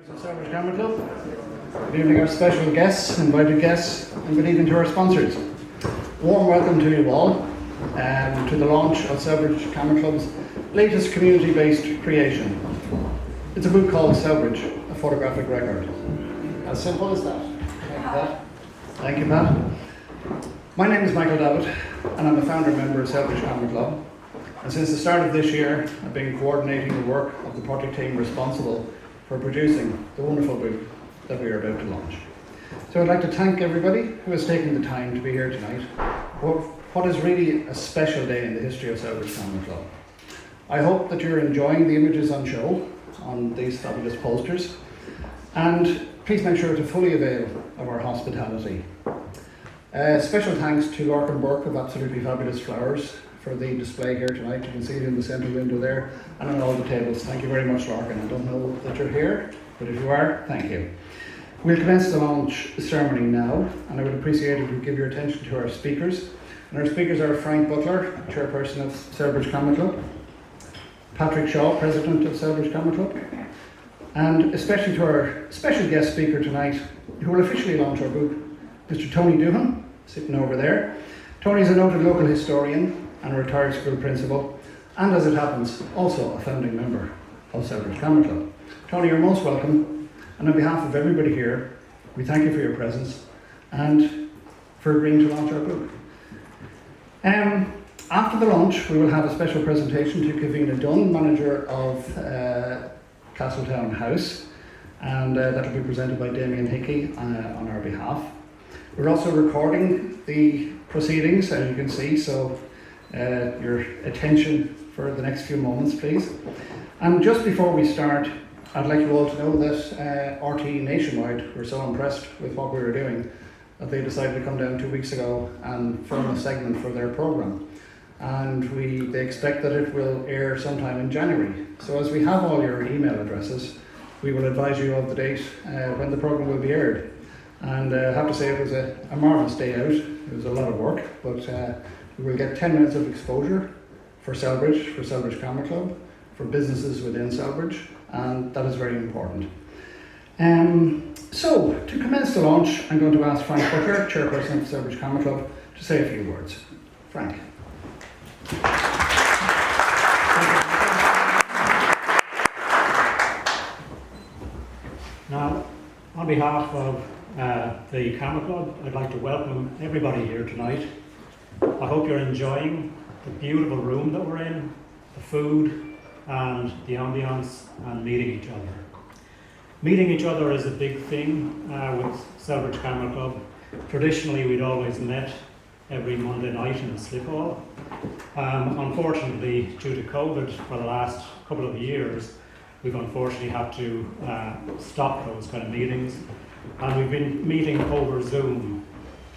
Selvage Camera Club. Good evening our special guests, invited guests, and good evening to our sponsors. Warm welcome to you all to the launch of Selvage Camera Club's latest community-based creation. It's a book called Selvage, a photographic record. As simple as that. Thank you, Pat. My name is Michael Davitt, and I'm a founder member of Selvage Camera Club. And since the start of this year, I've been coordinating the work of the project team responsible for producing the wonderful book that we are about to launch. So I'd like to thank everybody who has taken the time to be here tonight. What is really a special day in the history of Selvage Camera Club. I hope that you're enjoying the images on show on these fabulous posters, and please make sure to fully avail of our hospitality. Special thanks to Larkin Burke of Absolutely Fabulous Flowers for the display here tonight. You can see it in the centre window there and on all the tables. Thank you very much, Larkin. I don't know that you're here, but if you are, thank you. We'll commence the launch ceremony now, and I would appreciate if you give your attention to our speakers. And our speakers are Frank Butler, Chairperson of Selvage Camera Club, Patrick Shaw, President of Selvage Camera Club, and especially to our special guest speaker tonight, who will officially launch our book, Mr. Tony Doohan, sitting over there. Tony is a noted local historian and a retired school principal, and as it happens, also a founding member of Selvage Camera Club. Tony, you're most welcome, and on behalf of everybody here, we thank you for your presence and for agreeing to launch our book. After the launch, we will have a special presentation to Kavina Dunn, manager of Castletown House, and that will be presented by Damien Hickey on our behalf. We're also recording the proceedings, as you can see, so your attention for the next few moments, please. And just before we start, I'd like you all to know that RT Nationwide were so impressed with what we were doing that they decided to come down 2 weeks ago and film a segment for their programme. And they expect that it will air sometime in January. So as we have all your email addresses, we will advise you of the date when the programme will be aired. And I have to say it was a marvellous day out. It was a lot of work, but we will get 10 minutes of exposure for Selvage Camera Club, for businesses within Selvage, and that is very important. So, to commence the launch, I'm going to ask Frank Butler, Chairperson of Selvage Camera Club, to say a few words. Frank. Now, on behalf of the Camera Club, I'd like to welcome everybody here tonight. I hope you're enjoying the beautiful room that we're in, the food and the ambience, and meeting each other. Meeting each other is a big thing with Selvage Camera Club. Traditionally, we'd always met every Monday night in the slip hall. Unfortunately, due to COVID for the last couple of years, we've unfortunately had to stop those kind of meetings, and we've been meeting over Zoom.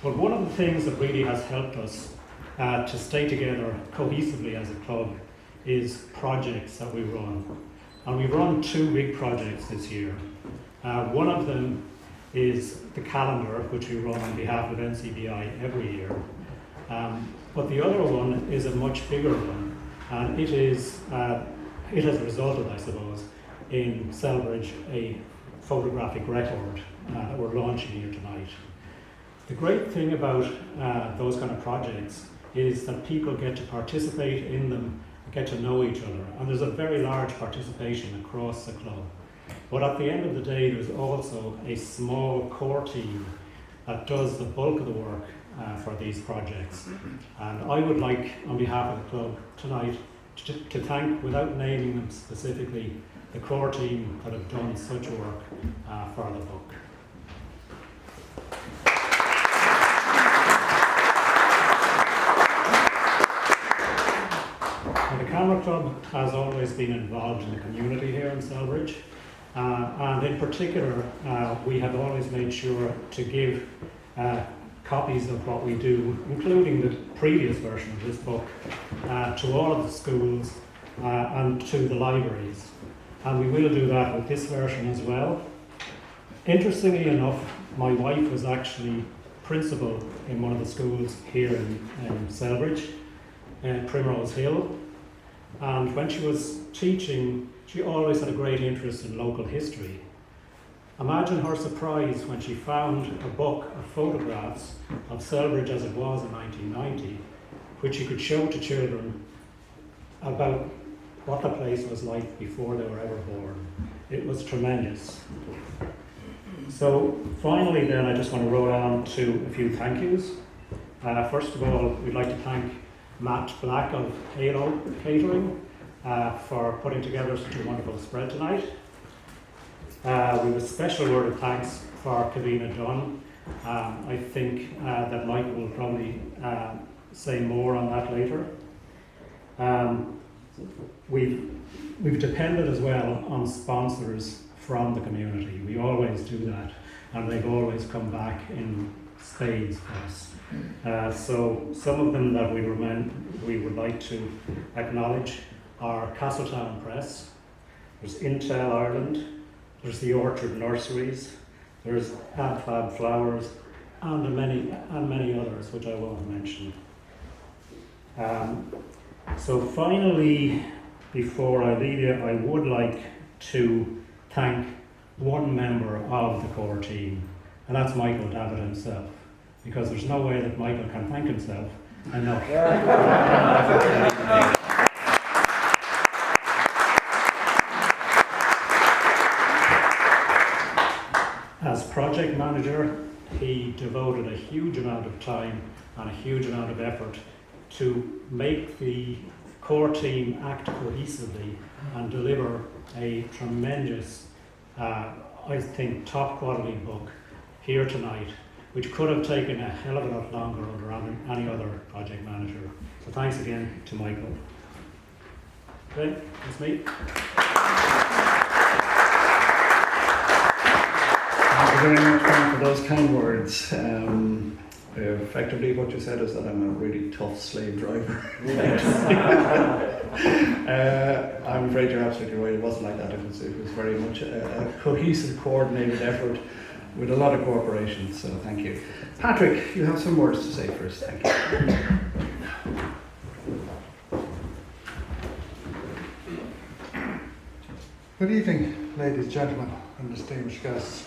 But one of the things that really has helped us to stay together cohesively as a club is projects that we run. And we've run 2 big projects this year. One of them is the calendar, which we run on behalf of NCBI every year. But the other one is a much bigger one, and it has resulted, I suppose, in Selvage a photographic record that we're launching here tonight. The great thing about those kind of projects is that people get to participate in them, get to know each other, and there's a very large participation across the club. But at the end of the day, there's also a small core team that does the bulk of the work for these projects. And I would like, on behalf of the club tonight, to thank, without naming them specifically, the core team that have done such work for the book. Now, the Camera Club has always been involved in the community here in Selvage, and in particular, we have always made sure to give copies of what we do, including the previous version of this book, to all of the schools and to the libraries. And we will do that with this version as well. Interestingly enough, my wife was actually principal in one of the schools here in Selvage, Primrose Hill. And when she was teaching, she always had a great interest in local history. Imagine her surprise when she found a book of photographs of Selbridge as it was in 1990, which she could show to children about what the place was like before they were ever born. It was tremendous. So finally then, I just want to roll on to a few thank yous. First of all, we'd like to thank Matt Black of Halo Catering for putting together such a wonderful spread tonight. We have a special word of thanks for Kavina Dunn. I think that Michael will probably say more on that later. We've depended as well on sponsors from the community. We always do that, and they've always come back in spades for us. So some of them that we would like to acknowledge are Castletown Press, there's Intel Ireland, there's the Orchard Nurseries, there's Adfab Flowers, and many others which I won't mention. So finally, before I leave you, I would like to thank one member of the core team, and that's Michael Davitt himself, because there's no way that Michael can thank himself enough. As project manager, he devoted a huge amount of time and a huge amount of effort to make the core team act cohesively and deliver a tremendous, I think, top quality book here tonight, which could have taken a hell of a lot longer under any other project manager. So thanks again to Michael. Okay, that's me. Thank you very much, Brian, for those kind words. Effectively, what you said is that I'm a really tough slave driver. I'm afraid you're absolutely right. It wasn't like that. It was very much a cohesive, coordinated effort with a lot of cooperation. So thank you, Patrick. You have some words to say first. Thank you. Good evening, ladies, gentlemen, and distinguished guests.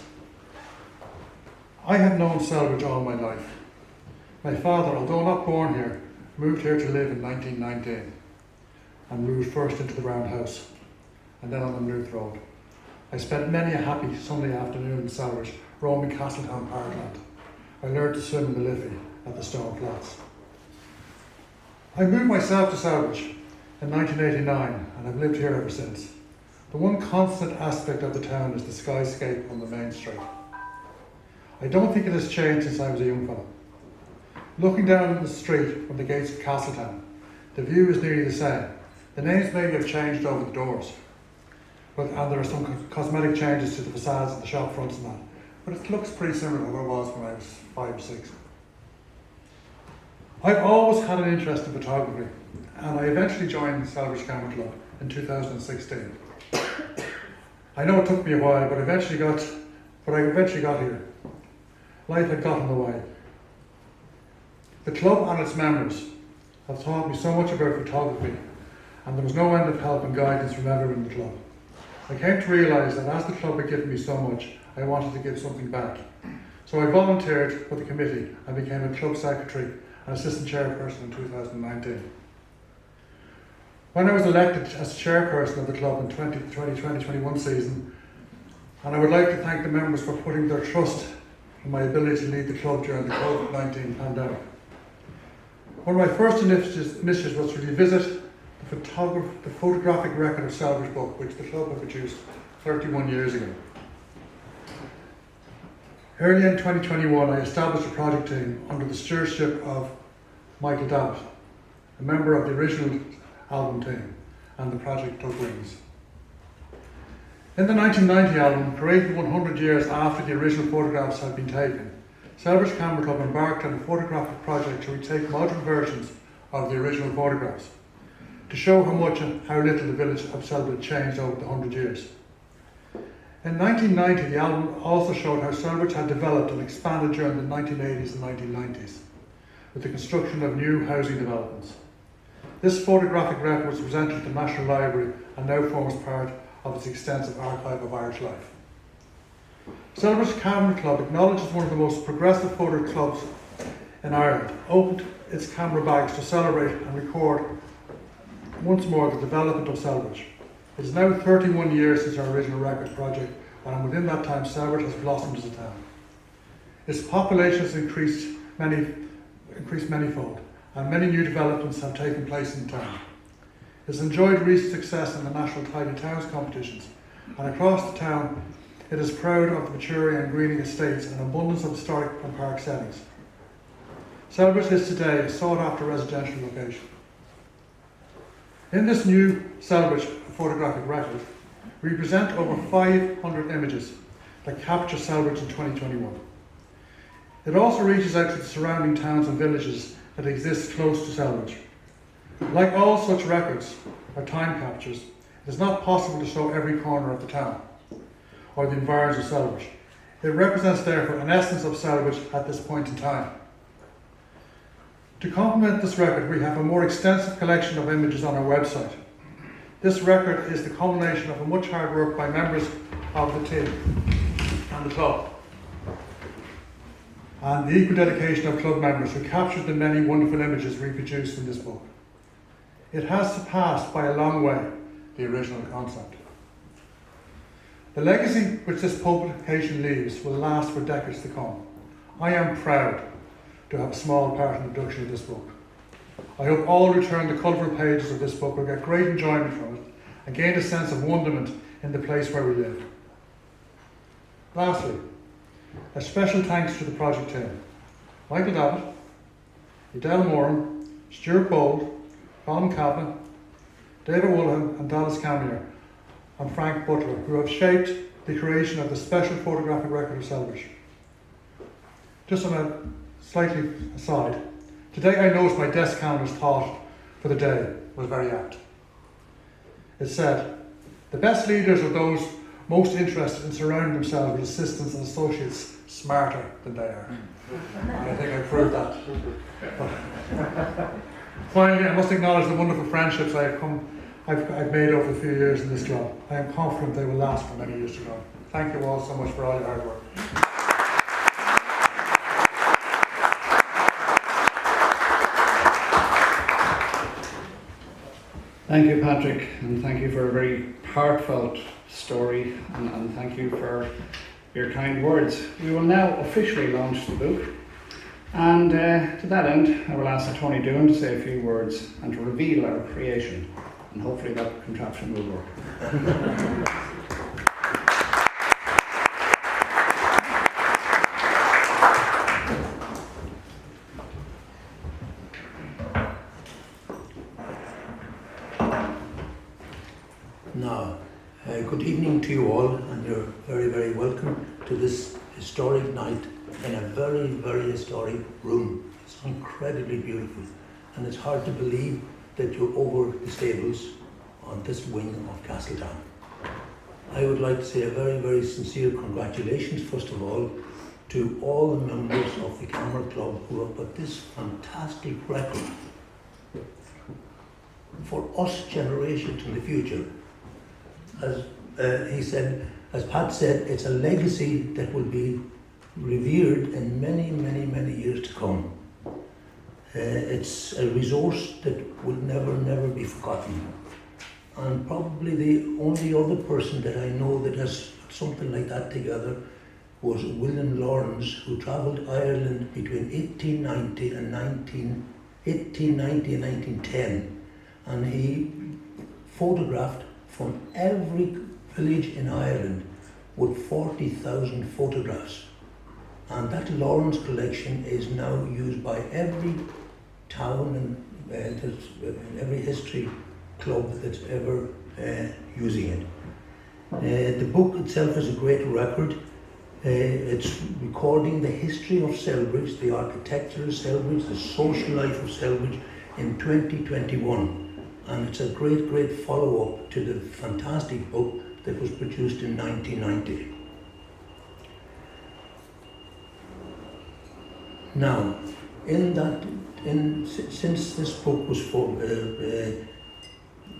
I have known Selbridge all my life. My father, although not born here, moved here to live in 1919 and moved first into the round house and then on the Newth Road. I spent many a happy Sunday afternoon in Selbridge roaming Castletown Parkland. I learned to swim in the Liffey at the Stone Flats. I moved myself to Selbridge in 1989 and I've lived here ever since. The one constant aspect of the town is the skyscape on the main street. I don't think it has changed since I was a young fellow. Looking down the street from the gates of Castletown, the view is nearly the same. The names maybe have changed over the doors, and there are some cosmetic changes to the facades and the shop fronts and that. But it looks pretty similar to what it was when I was 5 or 6. I've always had an interest in photography, and I eventually joined Selbridge Camera Club in 2016. I know it took me a while, but I eventually got here. Life had got in the way. The club and its members have taught me so much about photography, and there was no end of help and guidance from everyone in the club. I came to realise that as the club had given me so much, I wanted to give something back. So I volunteered for the committee and became a club secretary and assistant chairperson in 2019. When I was elected as chairperson of the club in 2020-21 season, and I would like to thank the members for putting their trust in my ability to lead the club during the COVID-19 pandemic. One of my first initiatives was to revisit the photographic record of Selbridge book, which the club had produced 31 years ago. Early in 2021, I established a project team under the stewardship of Michael Davitt, a member of the original album team, and the project took wings. In the 1990 album, created 100 years after the original photographs had been taken, Selbridge Camera Club embarked on a photographic project to retake modern versions of the original photographs, to show how much and how little the village of Selbridge changed over the 100 years. In 1990, the album also showed how Selbridge had developed and expanded during the 1980s and 1990s, with the construction of new housing developments. This photographic record was presented at the National Library and now forms part of its extensive archive of Irish life. Celebrity Camera Club acknowledges one of the most progressive photo clubs in Ireland, opened its camera bags to celebrate and record once more the development of Celebrity. It is now 31 years since our original record project, and within that time Celebrity has blossomed as a town. Its population has increased manyfold, and many new developments have taken place in the town. It has enjoyed recent success in the National Tidy Towns competitions, and across the town it is proud of the maturing and greening estates and abundance of historic and park settings. Celebrity is today a sought-after residential location. In this new Celebrity photographic record, we present over 500 images that capture Celebrity in 2021. It also reaches out to the surrounding towns and villages that exist close to Celebrity. Like all such records or time captures, it is not possible to show every corner of the town or the environs of Celebrity. It represents therefore an essence of Celebrity at this point in time. To complement this record, we have a more extensive collection of images on our website. This record is the culmination of a much hard work by members of the team and the club, and the equal dedication of club members who captured the many wonderful images reproduced in this book. It has surpassed by a long way the original concept. The legacy which this publication leaves will last for decades to come. I am proud to have a small part in the production of this book. I hope all who turn the colourful pages of this book will get great enjoyment from it and gain a sense of wonderment in the place where we live. Lastly, a special thanks to the project team: Michael Davitt, Edel Moran, Stuart Bold, Colin Kaplan, David Woolham and Dallas Camier, and Frank Butler, who have shaped the creation of the special photographic record of Celebrity. Just on a slightly aside, today I noticed my desk calendar's thought for the day was very apt. It said, "The best leaders are those most interested in surrounding themselves with assistants and associates smarter than they are." And I think I proved that. Finally, I must acknowledge the wonderful friendships I've made over the few years in this job. I am confident they will last for many years to come. Thank you all so much for all your hard work. Thank you, Patrick, and thank you for a very heartfelt story, and thank you for your kind words. We will now officially launch the book, and to that end, I will ask Tony Doon to say a few words and to reveal our creation, and hopefully that contraption will work. Good evening to you all, and you're very, very welcome to this historic night in a very, very historic room. It's incredibly beautiful, and it's hard to believe that you're over the stables on this wing of Castletown. I would like to say a very, very sincere congratulations, first of all, to all the members of the Camera Club who have put this fantastic record for us generations in the future. As Pat said, it's a legacy that will be revered in many, many, many years to come. It's a resource that will never, never be forgotten. And probably the only other person that I know that has put something like that together was William Lawrence, who travelled Ireland between 1890 and 1910, and he photographed from every village in Ireland with 40,000 photographs. And that Lawrence collection is now used by every town and every history club that's ever using it. The book itself is a great record. It's recording the history of Celebrity, the architecture of Celebrity, the social life of Celebrity in 2021. And it's a great, great follow-up to the fantastic book that was produced in 1990. Now, since this book was for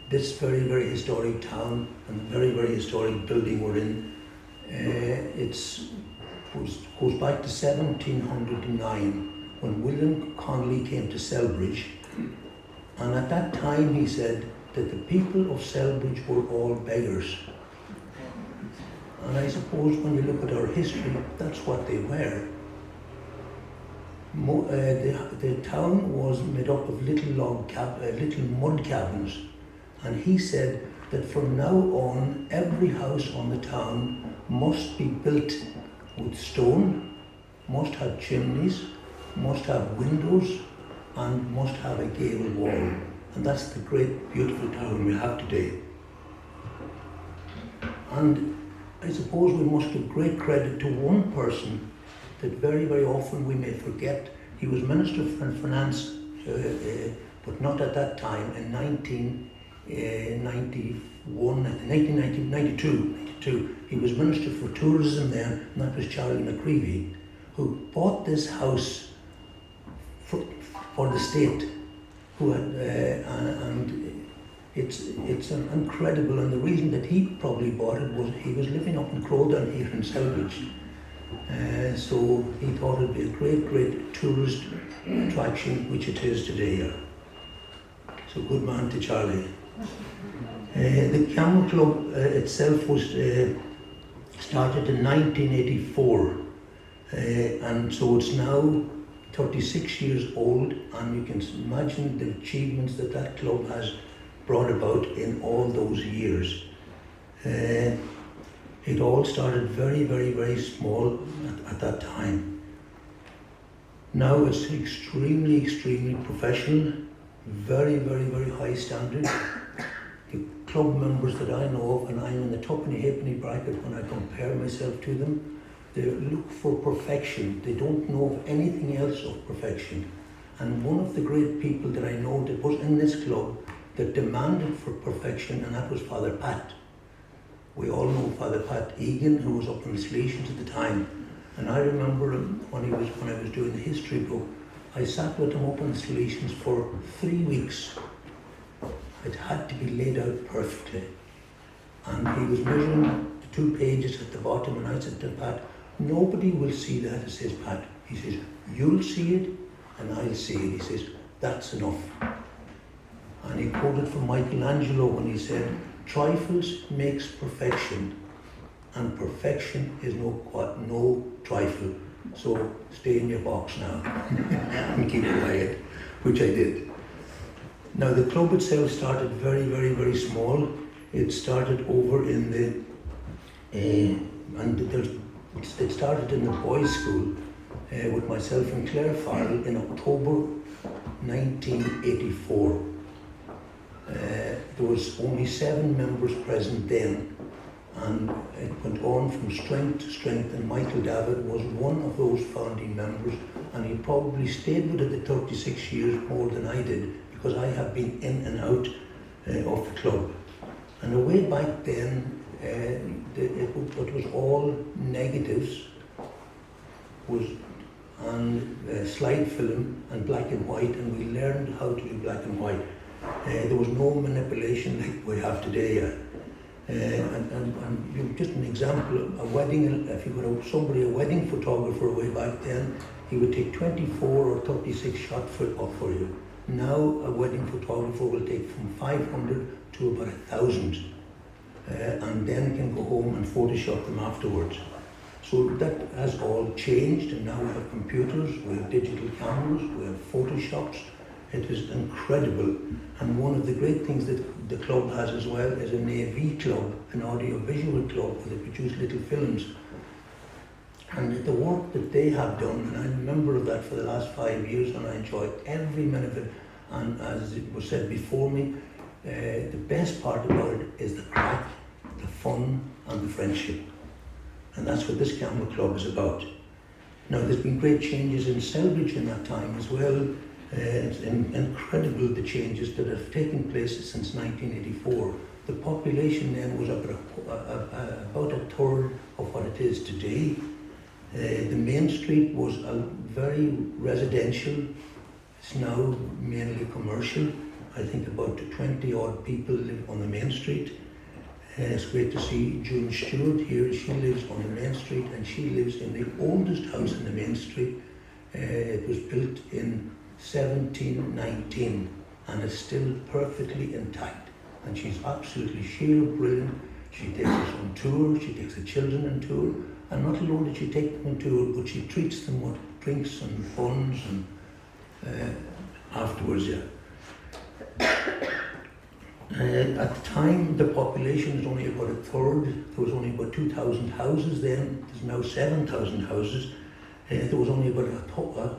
this very, very historic town and very, very historic building we're in, goes back to 1709 when William Connolly came to Selbridge, and at that time he said that the people of Selbridge were all beggars. And I suppose when you look at our history, that's what they were. The town was made up of little little mud cabins, and he said that from now on, every house on the town must be built with stone, must have chimneys, must have windows, and must have a gable wall. And that's the great, beautiful town we have today. And I suppose we must give great credit to one person that very, very often we may forget. He was Minister for Finance, but not at that time, in 1992. He was Minister for Tourism then, and that was Charlie McCreevy, who bought this house for the state, who had, and it's incredible. And the reason that he probably bought it was he was living up in Crowdown here in Selbridge. So he thought it'd be a great, great tourist attraction, which it is today. So good man to Charlie. The Camel Club itself was started in 1984, and so it's now 36 years old, and you can imagine the achievements that that club has brought about in all those years. It all started very, very, very small at that time. Now it's extremely, extremely professional, very, very, very high standard. The club members that I know of, and I'm in the tuppenny halfpenny bracket when I compare myself to them, they look for perfection. They don't know of anything else of perfection. And one of the great people that I know that was in this club that demanded for perfection, and that was Father Pat. We all know Father Pat Egan, who was up in the Salesians at the time. And I remember him when I was doing the history book. I sat with him up in the Salesians for 3 weeks. It had to be laid out perfectly. And he was measuring the 2 pages at the bottom, and I said to Pat, nobody will see that. He says, Pat, he says, you'll see it and I'll see it. He says, that's enough. And he quoted from Michelangelo when he said, trifles makes perfection, and perfection is no trifle. So stay in your box now and keep quiet, which I did. Now the club itself started very, very, very small. It started over in the, it started in the boys' school with myself and Claire Farrell in October 1984. There was only 7 members present then, and it went on from strength to strength, and Michael David was one of those founding members, and he probably stayed with it the 36 years more than I did, because I have been in and out of the club. And the way back then, what was all negatives was on slide film and black and white, and we learned how to do black and white. There was no manipulation like we have today. And just an example, a wedding, if you got a wedding photographer way back then, he would take 24 or 36 shots for you. Now a wedding photographer will take from 500 to about 1,000, and then can go home and Photoshop them afterwards. So that has all changed, and now we have computers, we have digital cameras, we have Photoshops. It is incredible. And one of the great things that the club has as well is an AV club, an audio-visual club, where they produce little films. And the work that they have done, and I'm a member of that for the last 5 years, and I enjoy every minute of it. And as it was said before me, the best part about it is the crack, the fun, and the friendship. And that's what this Camel Club is about. Now, there's been great changes in Selbridge in that time as well. It's incredible the changes that have taken place since 1984. The population then was about a third of what it is today. The main street was very residential. It's now mainly commercial. I think about 20 odd people live on the main street. It's great to see June Stewart here. She lives on the main street and she lives in the oldest house in the main street. It was built in 1719 and is still perfectly intact. And she's absolutely sheer brilliant. She takes us on tour, she takes the children on tour, and not alone did she take them on tour, but she treats them with drinks and buns and afterwards, yeah. At the time, the population was only about a third. There was only about 2,000 houses then. There's now 7,000 houses. There was only about a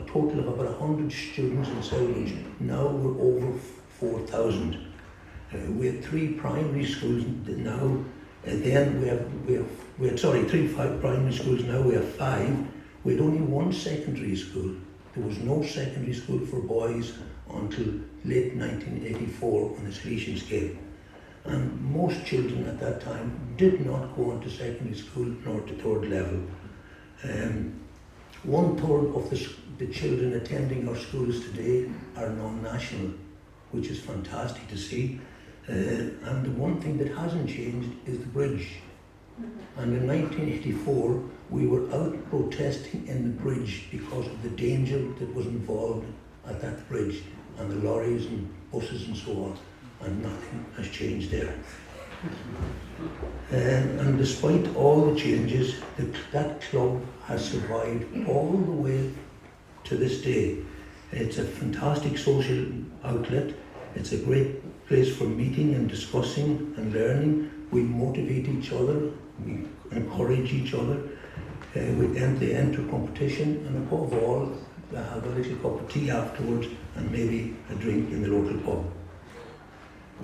total of about 100 students in Selvage. Now we're over 4,000. We had 3 primary schools now. Then we had 3 primary schools. Now we have 5. We had only 1 secondary school. There was no secondary school for boys until late 1984 when the Salesians came. And most children at that time did not go into secondary school nor to 3rd level. 1/3 of the children attending our schools today are non-national, which is fantastic to see. And the one thing that hasn't changed is the bridge. And in 1984, we were out protesting in the bridge because of the danger that was involved at that bridge, and the lorries and buses and so on, and nothing has changed there. And despite all the changes, that club has survived all the way to this day. It's a fantastic social outlet. It's a great place for meeting and discussing and learning. We motivate each other, we encourage each other, they enter competition, and above all, have a little cup of tea afterwards and maybe a drink in the local pub.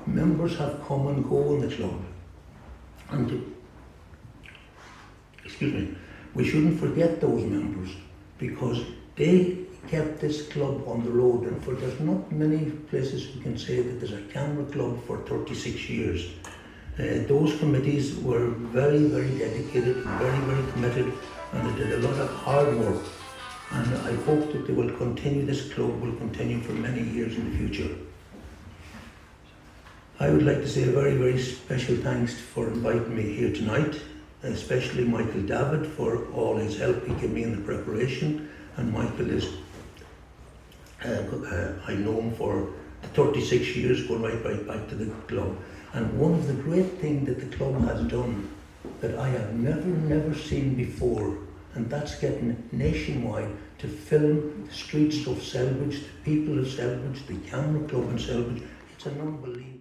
Members have come and go in the club, and we shouldn't forget those members, because they kept this club on the road, and there's not many places we can say that there's a camera club for 36 years. Those committees were very, very dedicated, very, very committed, and they did a lot of hard work. And I hope that they will continue, this club will continue for many years in the future. I would like to say a very, very special thanks for inviting me here tonight, especially Michael David for all his help he gave me in the preparation. And Michael is, I know him for 36 years, going right back to the club. And one of the great things that the club has done that I have never seen before, and that's getting nationwide to film the streets of Selvage, the people of Selvage, the camera club in Selvage. It's an unbelievable.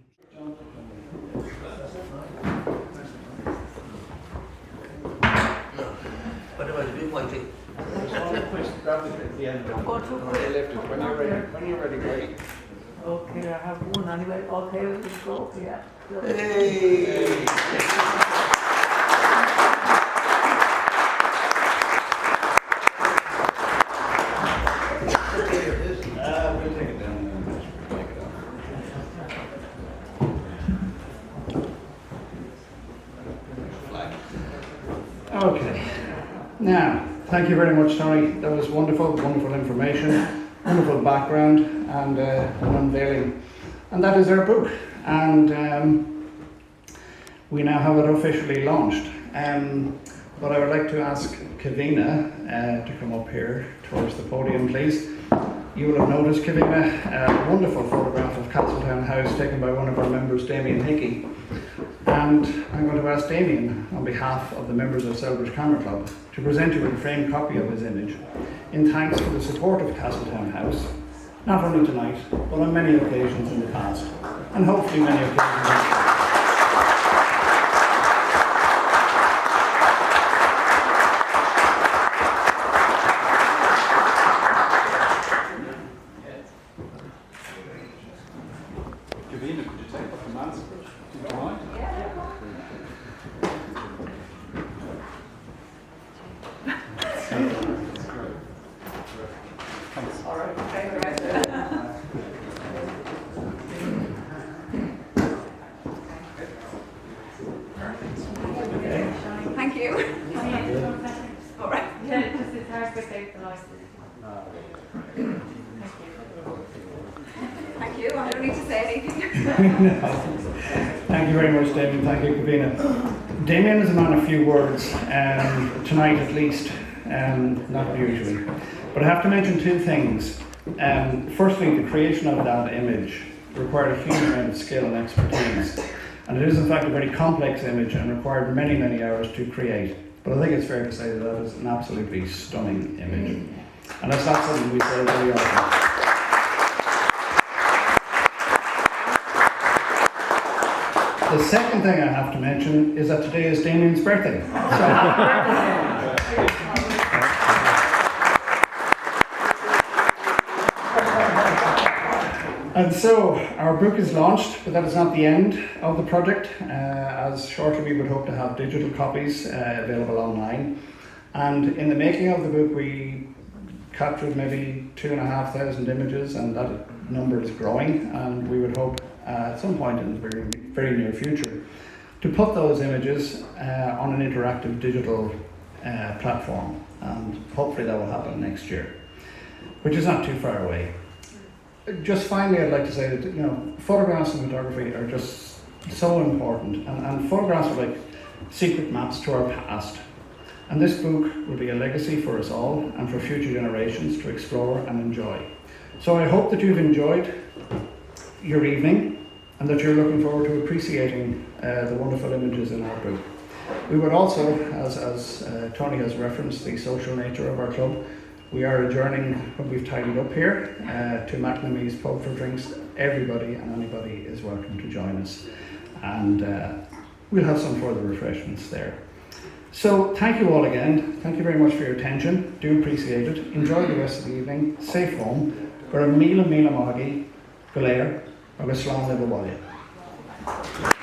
What about you, Michael? When you're ready, great. Okay, I have one anyway. Okay, let's go. Yeah. Hey! We'll take it down and take it off. Okay. Now, thank you very much, Tony. That was wonderful, wonderful information, wonderful background, and an unveiling. And that is our book. And we now have it officially launched. But I would like to ask Kavina to come up here towards the podium, please. You will have noticed, Kavina, a wonderful photograph of Castletown House taken by one of our members, Damien Hickey. And I'm going to ask Damien, on behalf of the members of Selvage Camera Club, to present you with a framed copy of his image in thanks for the support of Castletown House, not only tonight, but on many occasions in the past, and hopefully many occasions in the future. Kavina, could you take off the mask? Do you mind? That's great. Thanks. All right. Thank you. All right. Yeah, just it's hard to take the license. Thank you. I don't need to say anything. Thank you very much, Damien. Thank you, Kavina. Damien is a man of few words, tonight at least, not usually. But I have to mention two things. Firstly, the creation of that image required a huge amount of skill and expertise. And it is in fact a very complex image and required many, many hours to create. But I think it's fair to say that that is an absolutely stunning image. And it's not something we say very often. The second thing I have to mention is that today is Damien's birthday. And so our book is launched, but that is not the end of the project, as shortly we would hope to have digital copies available online. And in the making of the book, we captured maybe 2,500 images, and that number is growing, and we would hope at some point in the very, very near future to put those images on an interactive digital platform, and hopefully that will happen next year, which is not too far away. Just finally, I'd like to say that photographs and photography are just so important, and photographs are like secret maps to our past. And this book will be a legacy for us all and for future generations to explore and enjoy. So I hope that you've enjoyed your evening and that you're looking forward to appreciating the wonderful images in our book. We would also, as Tony has referenced, the social nature of our club, we are adjourning when we've tidied up here to McNamee's Pub for drinks. Everybody and anybody is welcome to join us, and we'll have some further refreshments there. So thank you all again. Thank you very much for your attention. Do appreciate it. Enjoy the rest of the evening. Safe home. Gur míle mágaí go léir agus slán le bháile.